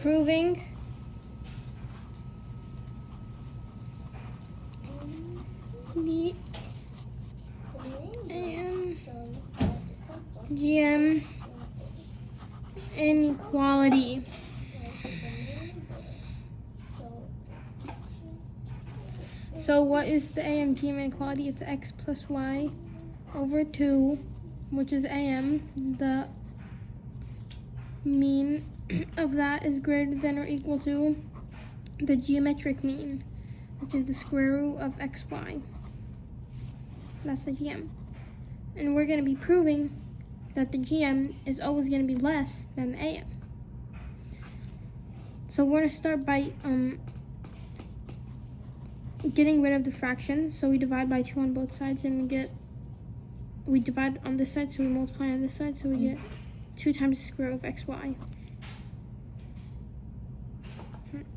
proving the AM GM inequality. So what is the AM GM inequality? It's x plus y over 2, which is AM. The mean of that is greater than or equal to the geometric mean, which is the square root of xy. That's the GM. And we're going to be proving that the GM is always going to be less than the AM. So we're going to start by getting rid of the fraction. So we divide by 2 on both sides, and we divide on this side, so we multiply on this side, so we get 2 times the square root of xy.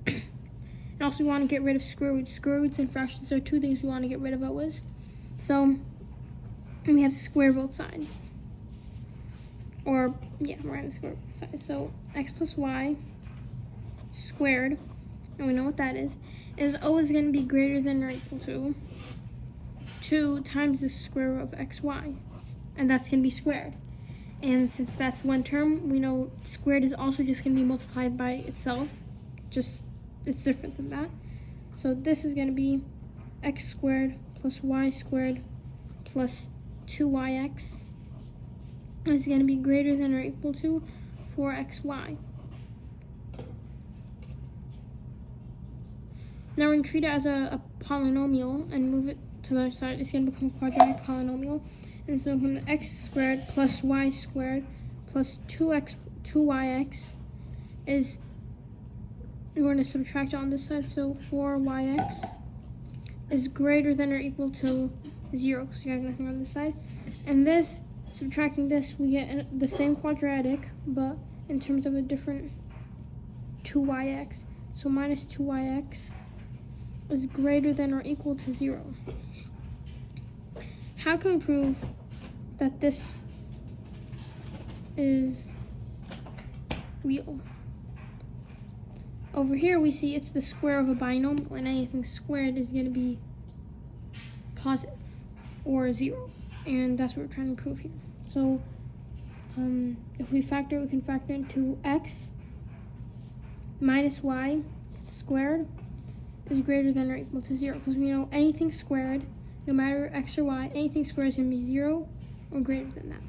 And also we want to get rid of square roots. Square roots and fractions are 2 things we want to get rid of always. So we have to square both sides. Or, yeah, we're going to square both sides. So x plus y squared, and we know what that is always going to be greater than or equal to 2 times the square root of xy. And that's going to be squared. And since that's one term, we know squared is also just going to be multiplied by itself. Just, it's different than that. So this is going to be x squared plus y squared plus 2yx is going to be greater than or equal to 4xy. Now we're going to treat it as a polynomial and move it to the other side. It's going to become a quadratic polynomial. And it's going to become x squared plus y squared plus 2yx is, we're going to subtract it on this side, so 4yx is greater than or equal to 0, because you have nothing on this side. And this, subtracting this, we get the same quadratic, but in terms of a different 2yx. So minus 2yx is greater than or equal to 0. How can we prove that this is real? Over here we see it's the square of a binomial, and anything squared is going to be positive or 0, and that's what we're trying to prove here. So if we factor, we can factor into x minus y squared is greater than or equal to 0, because we know anything squared, no matter x or y, anything squared is going to be 0 or greater than that.